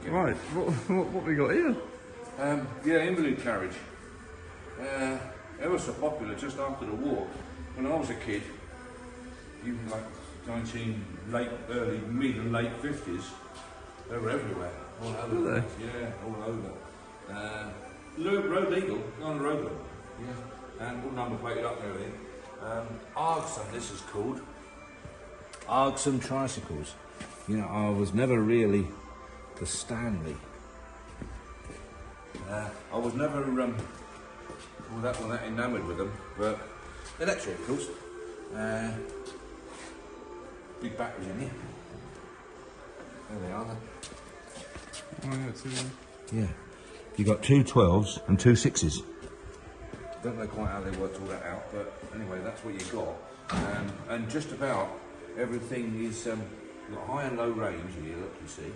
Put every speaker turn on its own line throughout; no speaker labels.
Right, what we got here?
Yeah, invalid carriage. Ever so popular just after the war. When I was a kid, even like early, mid and late 50s, they were everywhere. All over.
Were they?
Yeah, all over. Road legal, on the road. Yeah, and all number plated up and everything. ARGSON, this is called. ARGSON tricycles. You know, I was never really the Stanley. I was never all that enamoured with them, but electric, of course. Big batteries in here. There they are.
Oh, yeah, two.
Yeah. You got two 12s and two 6s. Don't know quite how they worked all that out, but anyway, that's what you got. And just about everything is you've got high and low range here. Look, you see,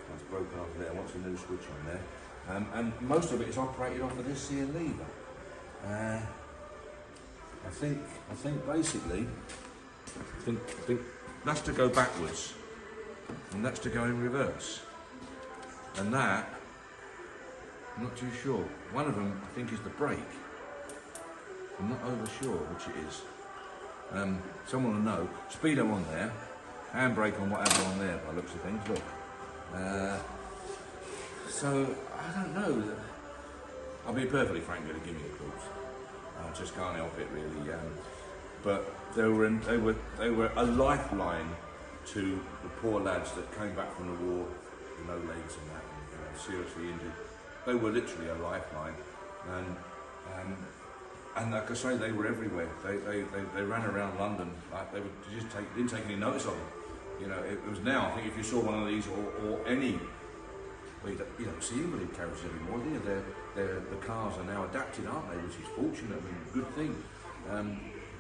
that's broken off there. What's a new switch on there? And most of it is operated off of this here lever. I think basically, I think that's to go backwards, and that's to go in reverse, and that, I'm not too sure. One of them, I think, is the brake. I'm not over sure which it is. Someone will know. Speedo on there, handbrake on whatever on there by the looks of things, look. So, I don't know. I'll be perfectly frank with you, give me a clue. I just can't help it really. But they were a lifeline to the poor lads that came back from the war with no legs and that, and, you know, seriously injured. They were literally a lifeline, and like I say, they were everywhere. They ran around London like they didn't take any notice of them. You know, it was now. I think if you saw one of these or any, well, you don't see invalid carriages anymore, do you? The cars are now adapted, aren't they? Which is fortunate. I mean, good thing.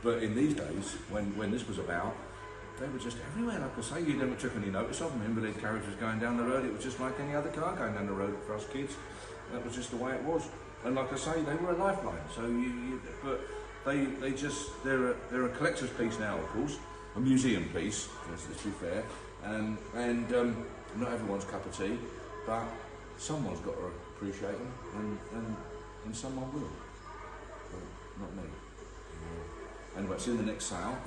But in these days, when this was about, they were just everywhere. Like I say, you never took any notice of them. Invalid carriage was going down the road. It was just like any other car going down the road for us kids. That was just the way it was. And like I say, they were a lifeline. So but they're a collector's piece now, of course, a museum piece. Let's be fair. And not everyone's cup of tea, but someone's got to appreciate them, and someone will. But not me. Anyway, it's in the next sale.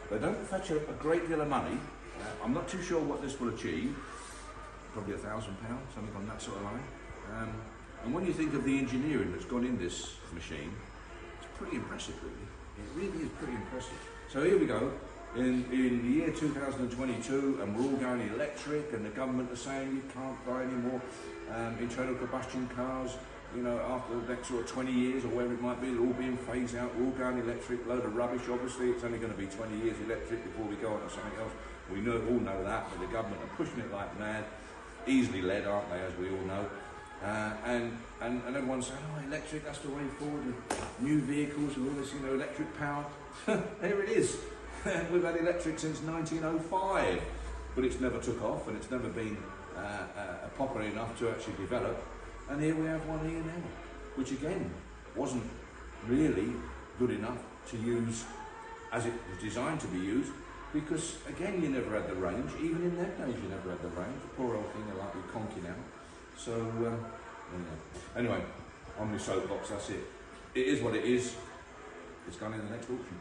They don't fetch a great deal of money. I'm not too sure what this will achieve. Probably £1,000, something on that sort of line. And when you think of the engineering that's gone in this machine, it's pretty impressive, really. It really is pretty impressive. So here we go, in the year 2022, and we're all going electric, and the government are saying you can't buy any more internal combustion cars. You know, after the next sort of 20 years or whatever it might be, they're all being phased out, we're all going electric, load of rubbish. Obviously, it's only going to be 20 years electric before we go on to something else. We all know that, but the government are pushing it like mad, easily led, aren't they, as we all know. And everyone's saying, oh, electric, that's the way forward, with new vehicles and all this, you know, electric power. There it is. We've had electric since 1905, but it's never took off, and it's never been popular enough to actually develop. And here we have one here now, which again wasn't really good enough to use as it was designed to be used, because again you never had the range. Even in them days you never had the range. Poor old thing, they're like you're conking out. So anyway, on my soapbox, that's it. It is what it is. It's gone in the next auction.